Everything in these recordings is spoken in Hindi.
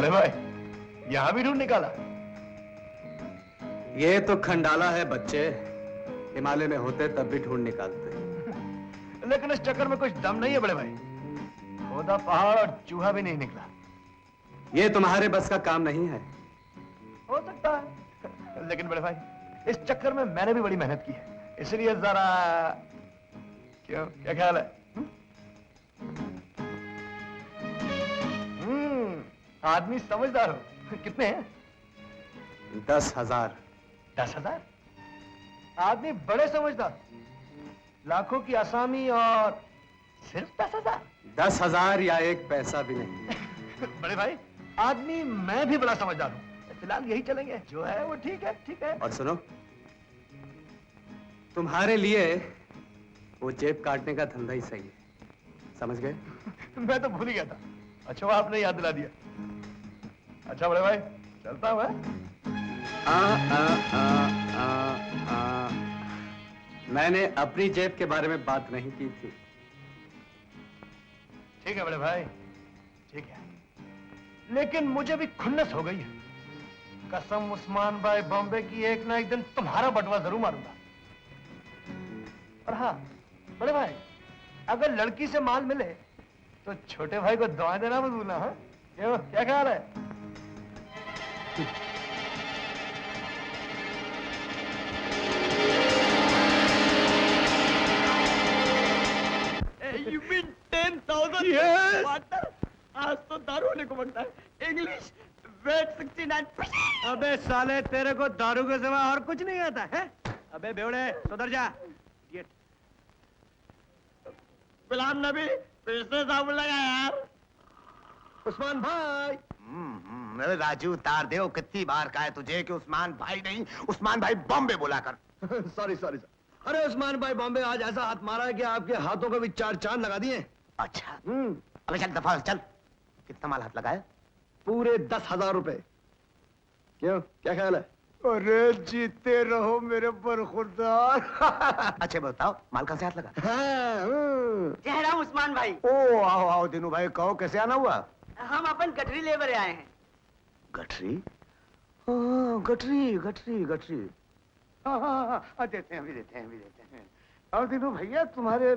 बड़े भाई, यहाँ भी ढूंढ निकाला? ये तो खंडाला है बच्चे, हिमालय में होते तब भी ढूंढ निकालते। लेकिन इस चक्कर में कुछ दम नहीं है बड़े भाई। खोदा पहाड़ और चूहा भी नहीं निकला। ये तुम्हारे बस का काम नहीं है। हो सकता है, लेकिन बड़े भाई इस चक्कर में मैंने भी बड़ी मेहनत की है, इसलिए जरा क्यों, क्या ख्याल है? आदमी समझदार हो। कितने हैं? 10,000। 10,000? आदमी बड़े समझदार। लाखों की आसामी और सिर्फ 10,000? 10,000 या एक पैसा भी नहीं। बड़े भाई आदमी मैं भी बड़ा समझदार हूँ, फिलहाल यही चलेंगे, जो है वो ठीक है, ठीक है। और सुनो, तुम्हारे लिए वो जेब काटने का धंधा ही सही है, समझ गए? मैं तो भूल ही गया था। अच्छा आपने याद दिला दिया। अच्छा बड़े भाई चलता हूँ। मैंने अपनी जेब के बारे में बात नहीं की थी। ठीक है बड़े भाई, ठीक है, लेकिन मुझे भी खुन्नस हो गई है। कसम उस्मान भाई बॉम्बे की, एक ना एक दिन तुम्हारा बटवा जरूर मारूंगा। और हाँ बड़े भाई, अगर लड़की से माल मिले तो छोटे भाई को दुआ देना मत भूलना। हाँ क्यों, क्या ख्याल है? You mean 10,000? Yes. Partner, आज तो दारू होने को बनता है। English weight 69। अबे साले तेरे को दारू के सिवा और कुछ नहीं आता है? अबे बेवड़े सुधर जा। गुलाम नबी फिर से साबुन लगा यार। उस्मान भाई। राजू उतार दे, वो कितनी बार कहा है तुझे कि उस्मान भाई नहीं, उस्मान भाई बॉम्बे बोला कर। Sorry sorry sir. अरे उस्मान भाई बॉम्बे आज ऐसा हाथ मारा है कि आपके हाथों को भी 4 चांद लगा दिए। अच्छा अबे चल दफा चल। कितना माल हाथ लगाया? पूरे 10,000 रुपए। क्यों, क्या ख्याल है? अरे जीते रहो मेरे बरखुरदार। अच्छा बताओ माल कहाँ से हाथ लगा? जयराम उस्मान भाई। ओ आओ आओ दिनू भाई, कहो कैसे आना हुआ? हम अपन गठरी लेबर आए हैं। गठरी? गठरी गठरी गठरी। हाँ, देते हैं, अभी देते हैं, अभी देते हैं। और दिनू भैया तुम्हारे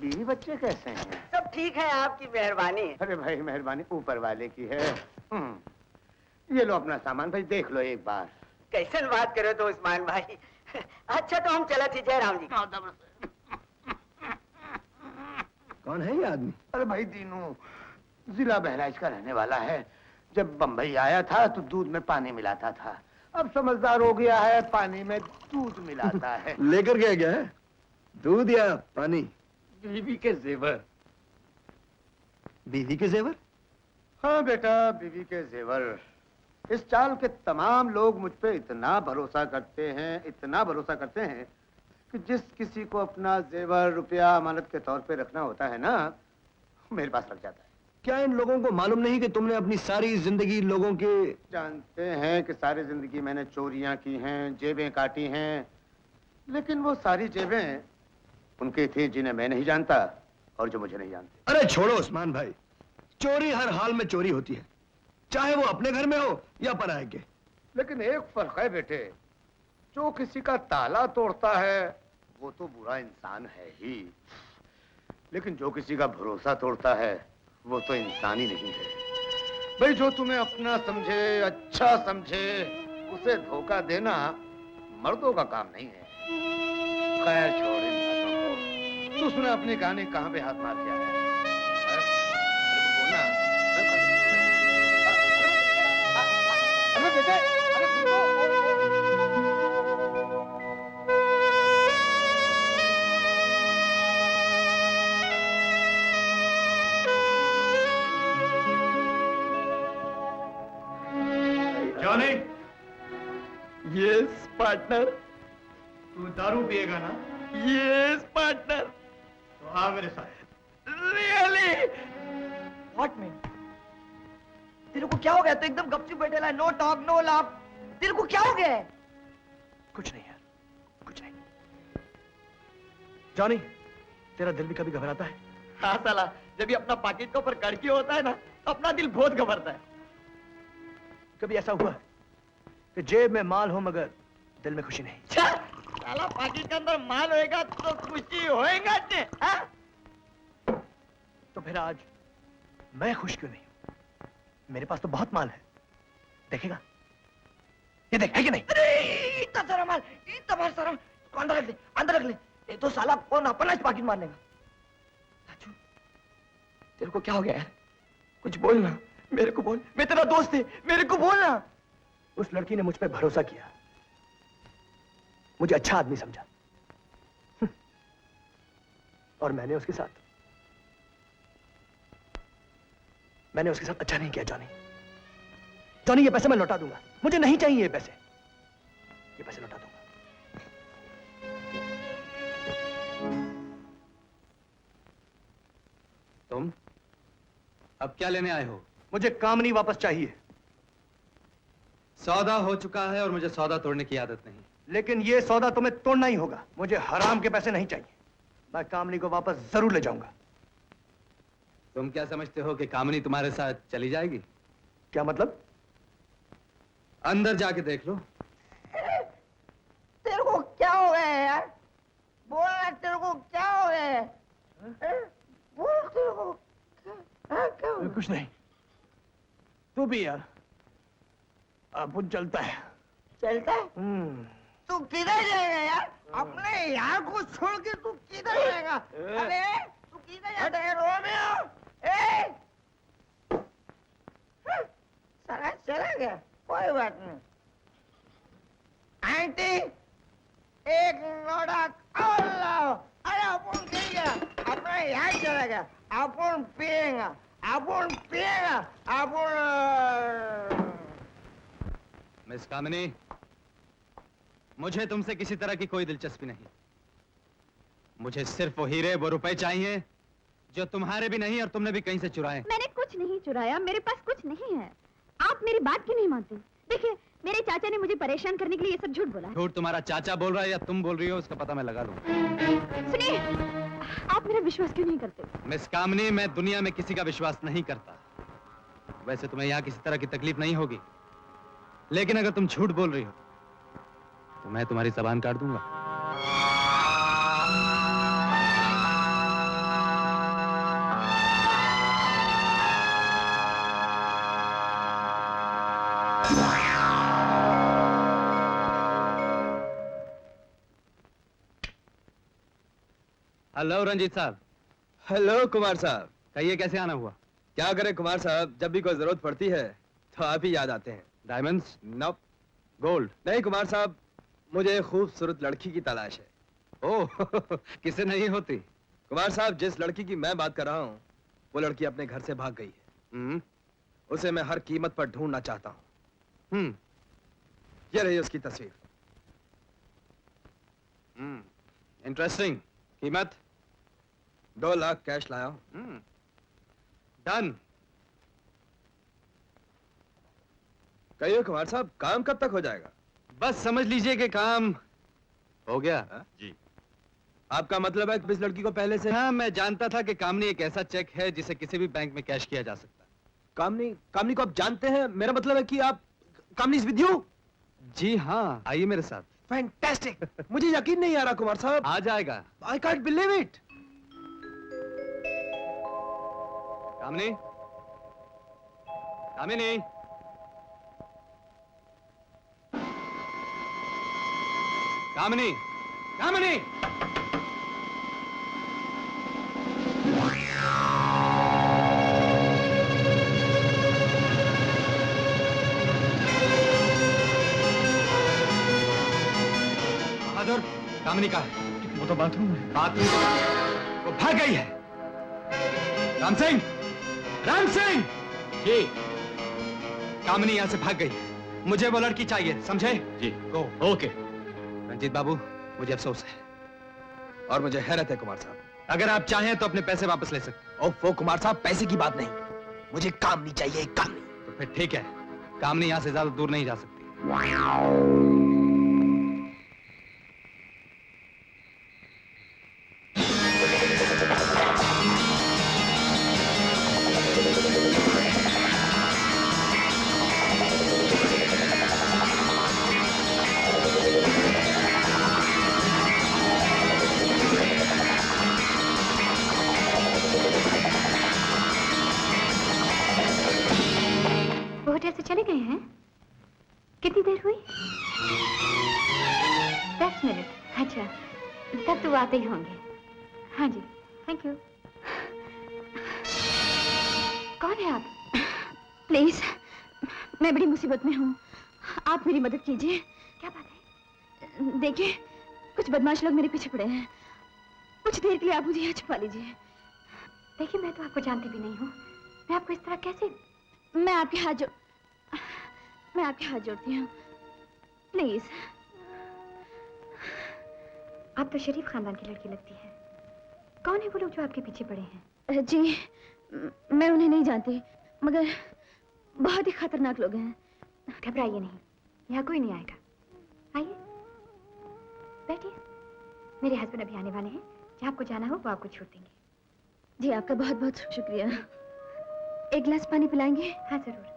बीवी बच्चे कैसे हैं? सब ठीक है, आपकी मेहरबानी है। अरे भाई मेहरबानी ऊपर वाले की है। ये लो अपना सामान भाई, देख लो एक बार। कैसन बात करो तो उस्मान भाई। अच्छा तो हम चला थी जयराम जी। कौन है ये आदमी? अरे भाई दीनू जिला बहराइच का रहने वाला है। जब बंबई आया था तो दूध में पानी मिलाता था, अब समझदार हो गया है, पानी में दूध मिलाता है। लेकर क्या गया है, दूध या पानी? बीवी के जेवर। बीवी के जेवर? हाँ बेटा, बीवी के जेवर। इस चाल के तमाम लोग मुझ पे इतना भरोसा करते हैं, इतना भरोसा करते हैं कि जिस किसी को अपना जेवर रुपया अमानत के तौर पे रखना होता है ना, मेरे पास रख जाता है। क्या इन लोगों को मालूम नहीं कि तुमने अपनी सारी जिंदगी लोगों के? जानते हैं कि सारी जिंदगी मैंने चोरियां की हैं, जेबें काटी हैं, लेकिन वो सारी जेबें उनकी थी जिन्हें मैं नहीं जानता और जो मुझे नहीं जानते। अरे छोड़ो उस्मान भाई, चोरी हर हाल में चोरी होती है, चाहे वो अपने घर में हो या पराये के। लेकिन एक फर्क है बेटे, जो किसी का ताला तोड़ता है वो तो बुरा इंसान है ही, लेकिन जो किसी का भरोसा तोड़ता है वो तो इंसान ही नहीं है। भाई जो तुम्हें अपना समझे, अच्छा समझे, उसे धोखा देना मर्दों का काम नहीं है। खैर छोड़ इन बातों को। तूने अपने गाने कहाँ पे हाथ मार दिया है? अरे बेटे, अरे जॉनी। Yes partner. तू दारू पिएगा ना? Yes partner. तो आ मेरे साथ। रियली? What mean? तेरे को क्या हो गया? तो एकदम गपचुप बैठेला है, नो टॉक नो लाफ। तेरे को क्या हो गया है? कुछ नहीं यार, कुछ नहीं। जॉनी, तेरा दिल भी कभी घबराता है? हाँ साला, जब भी अपना पाकिट के ऊपर कड़की होता है ना, तो अपना दिल बहुत घबराता है। कभी ऐसा हुआ है कि जेब में माल हो मगर दिल में खुशी नहीं? साला पाकिट के अंदर माल होएगा तो खुशी होएगा ने, हाँ? तो फिर आज मैं खुश क्यों नहीं हूं? मेरे पास तो बहुत माल है, देखेगा? ये देख, है कि नहीं? अरे इतना सारा माल, इतना सारा, तो अंदर रख ले, अंदर रख ले। ये तो साला कौन अपना इस पाकिट मारने का? राजू, तेरे को क्या हो गया यार? कुछ बोल ना, मेरे को बोल, मैं तेरा दोस्त है, मेरे को बोल ना। उस लड़की ने मुझ पर भरोसा किया, मुझे अच्छा आदमी समझा, और मैंने उसके साथ अच्छा नहीं किया। जॉनी, जॉनी, ये पैसे मैं लौटा दूंगा। मुझे नहीं चाहिए ये पैसे लौटा दूंगा। तुम अब क्या लेने आए हो? मुझे कामनी वापस चाहिए। सौदा हो चुका है और मुझे सौदा तोड़ने की आदत नहीं। लेकिन ये सौदा तुम्हें तोड़ना ही होगा। मुझे हराम के पैसे नहीं चाहिए। मैं कामनी को वापस जरूर ले जाऊंगा। तुम क्या समझते हो कि कामनी तुम्हारे साथ चली जाएगी? क्या मतलब? अंदर जाके देख लो। तेरे को क्या हो गया है यार? बोल ना, तेरे को क्या हो गया है? बोल, तेरे को क्या हो? कुछ नहीं। तू भी यार, अपन चलता है। चलता है? तू किधर जाएगा यार? अपने यार को छोड़ के तू किधर जाएगा? अरे तू किधर जाता है रोमियो? साला चला गया, कोई बात नहीं। आंटी, एक लोटा और लाओ। अरे अपन कहीं गया, अपना यार चला गया। अपन पिएगा, मिस कामिनी, मुझे तुमसे किसी तरह की कोई दिलचस्पी नहीं। मुझे सिर्फ वो हीरे, वो रुपए चाहिए जो तुम्हारे भी नहीं और तुमने भी कहीं से चुराए। मैंने कुछ नहीं चुराया, मेरे पास कुछ नहीं है। आप मेरी बात क्यों नहीं मानते? देखिए, मेरे चाचा ने मुझे परेशान करने के लिए ये सब झूठ बोला है। झूठ तुम्हारा चाचा बोल रहा है या तुम बोल रही हो, उसका पता मैं लगा लूं। सुनिए, आप मेरा विश्वास क्यों नहीं करते? मिस कामिनी, मैं दुनिया में किसी का विश्वास नहीं करता। वैसे तुम्हें यहाँ किसी तरह की तकलीफ नहीं होगी, लेकिन अगर तुम झूठ बोल रही हो तो मैं तुम्हारी जबान काट दूंगा। हेलो रंजीत साहब। हेलो कुमार साहब। कहिए, कैसे आना हुआ? क्या करें कुमार साहब, जब भी कोई जरूरत पड़ती है तो आप ही याद आते हैं। डायमंड्स? No, gold? नहीं कुमार साहब, मुझे एक खूबसूरत लड़की की तलाश है। ओह किसे नहीं होती? कुमार साहब, जिस लड़की की मैं बात कर रहा हूँ वो लड़की अपने घर से भाग गई है। उसे मैं हर कीमत पर ढूंढना चाहता हूँ। ये रही उसकी तस्वीर। इंटरेस्टिंग। कीमत? 2 लाख कैश लाया हूँ। डन। कहिए कुमार साहब, काम कब तक हो जाएगा? बस समझ लीजिए कि काम हो गया। जी। आपका मतलब है कि इस लड़की को पहले से? हाँ, मैं जानता था कि कामनी एक ऐसा चेक है जिसे किसी भी बैंक में कैश किया जा सकता है। कामनी को आप जानते हैं? मेरा मतलब है कि आप कामनी इज विद यू? जी हाँ, आइए मेरे साथ। फैंटास्टिक। मुझे यकीन नहीं आ रहा कुमार साहब। आ जाएगा। I can't believe it. Kamini, Kamini, Kamini, Kamini. Bahadur, Kamini कहाँ है? वो तो बाथरूम में। बात वो भाग गई है। राम सिंह, राम सिंह। जी। कामिनी यहाँ से भाग गई है। मुझे वो लड़की चाहिए, समझे? जी। गो। ओके। रंजीत बाबू, मुझे अफसोस है और मुझे हैरत है कुमार साहब। अगर आप चाहें तो अपने पैसे वापस ले सकते। ओफो कुमार साहब, पैसे की बात नहीं, मुझे काम नहीं चाहिए, काम नहीं। तो फिर ठीक है, कामनी यहाँ से ज्यादा दूर नहीं जा सकती। कितनी देर हुई? 10 मिनट। अच्छा, तब तो आते ही होंगे। हाँ जी, थैंक यू। कौन है आप? प्लीज, मैं बड़ी मुसीबत में हूँ, आप मेरी मदद कीजिए। क्या बात है? देखिए, कुछ बदमाश लोग मेरे पीछे पड़े हैं, कुछ देर के लिए आप मुझे यहाँ छुपा लीजिए। देखिए, मैं तो आपको जानती भी नहीं हूँ, मैं आपको इस तरह कैसे? मैं आपके हाथ जोड़ती हूँ, प्लीज। आप तो शरीफ खानदान की लड़की लगती है। कौन है वो लोग जो आपके पीछे पड़े हैं? जी, मैं उन्हें नहीं जानती, मगर बहुत ही खतरनाक लोग हैं। घबराइए नहीं, यहाँ कोई नहीं आएगा। आइए, बैठिए। मेरे हस्बैंड अभी आने वाले हैं, जहाँ आपको जाना हो वो आपको छोड़ देंगे। जी, आपका बहुत बहुत शुक्रिया। एक गिलास पानी पिलाएंगे? हाँ, जरूर।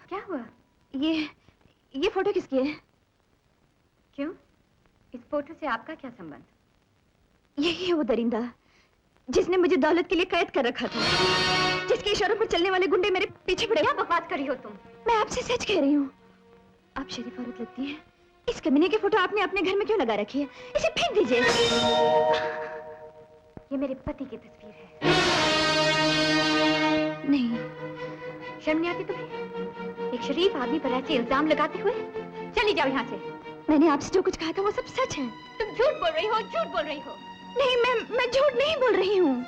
क्या हुआ? ये फोटो किसकी है? क्यों? इस फोटो से आपका क्या संबंध? यही है वो दरिंदा जिसने मुझे दौलत के लिए कैद कर रखा था, जिसके इशारों पर चलने वाले गुंडे मेरे पीछे पड़े। क्या बकवास कर रही हो तुम? मैं आपसे सच कह रही हूँ। आप शरीफ औरत लगती हैं। इस कमीने की फोटो आपने अपने घर में क्यों लगा रखी है? इसे फेंक दीजिए। ये मेरे पति की तस्वीर है। नहीं, शर्म नहीं आती तुम्हें? एक शरीफ आदमी पर ऐसे इल्जाम लगाते हुए? चली जाओ यहाँ से। मैंने आपसे जो कुछ कहा था वो सब सच है। तुम झूठ बोल रही हो, झूठ बोल रही हो। नहीं, मैं झूठ नहीं बोल रही हूँ।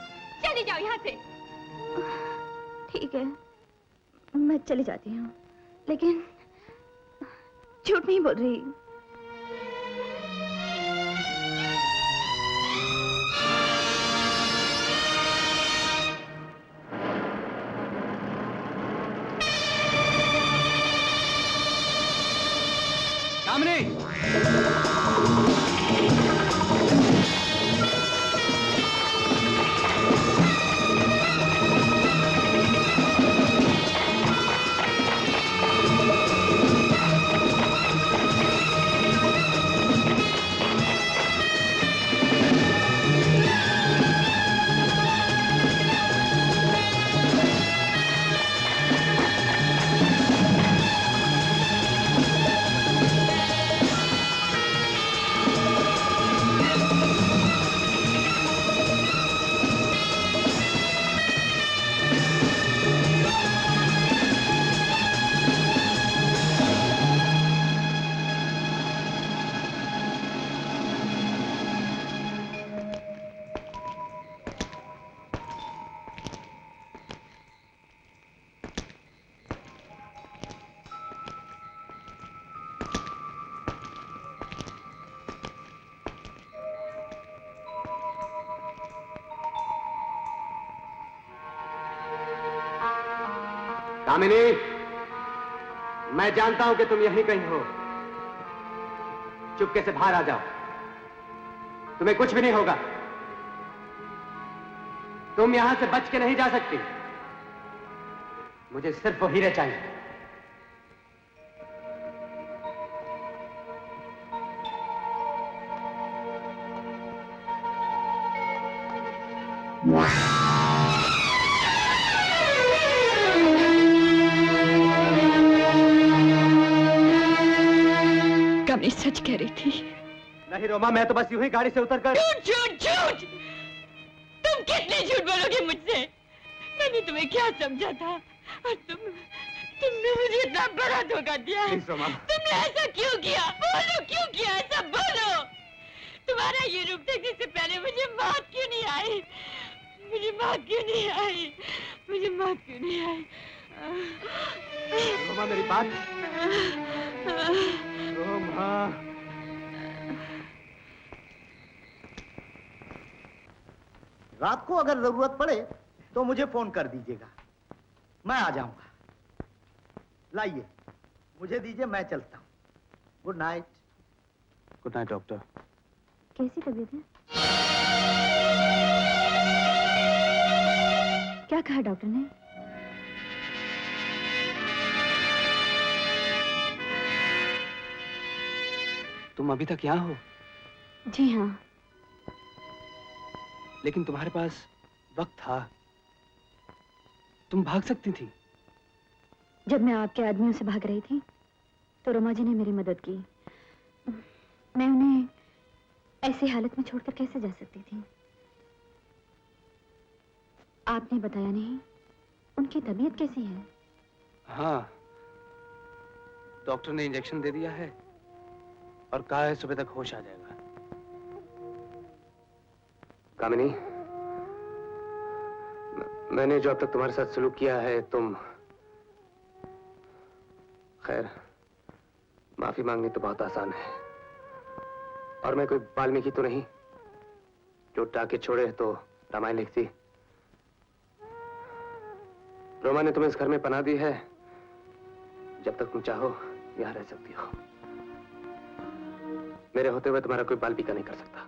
चली जाओ यहाँ से। ठीक है, मैं चली जाती हूँ, लेकिन झूठ नहीं बोल रही। कामनी! कामिनी, मैं जानता हूं कि तुम यहीं कहीं हो। चुपके से बाहर आ जाओ, तुम्हें कुछ भी नहीं होगा। तुम यहां से बच के नहीं जा सकती। मुझे सिर्फ वो हीरे चाहिए। कमली सच कह रही थी। नहीं रोमा, मैं तो बस यूं ही गाड़ी से उतरकर। झूठ झूठ झूठ! तुम कितने झूठ बोलोगे मुझसे? मैंने तुम्हें क्या समझा था और तुमने मुझे इतना बड़ा धोखा दिया। रोमा, तुमने ऐसा क्यों किया? बोलो क्यों किया ऐसा, बोलो। तुम्हारा ये रूप देखने से पहले मुझे मौत क्यों नहीं आई? मुझे मौत क्यों नहीं आई? मुझे मौत क्यों नहीं आई? रोमा मेरी बात। रोमा, रात को अगर जरूरत पड़े तो मुझे फोन कर दीजिएगा, मैं आ जाऊंगा। लाइए, मुझे दीजिए, मैं चलता हूँ। Good night. Good night doctor. कैसी तबीयत है? क्या कहा डॉक्टर ने? तुम अभी तक यहाँ हो? जी हाँ। लेकिन तुम्हारे पास वक्त था, तुम भाग सकती थी। जब मैं आपके आदमियों से भाग रही थी तो रमा जी ने मेरी मदद की। मैं उन्हें ऐसी हालत में छोड़कर कैसे जा सकती थी? आपने बताया नहीं, उनकी तबीयत कैसी है? हाँ, डॉक्टर ने इंजेक्शन दे दिया है और कहा है सुबह तक होश आ जाएगा। कामिनी, मैंने जो अब तक तुम्हारे साथ सलूक किया है, तुम खैर, माफी मांगनी तो बहुत आसान है। और मैं कोई वाल्मीकि तो नहीं जो टाके छोड़े तो रामायण लिखती। रोमा ने तुम्हें इस घर में पनाह दी है, जब तक तुम चाहो यहां रह सकती हो। मेरे होते हुए तुम्हारा कोई बाल पीका नहीं कर सकता।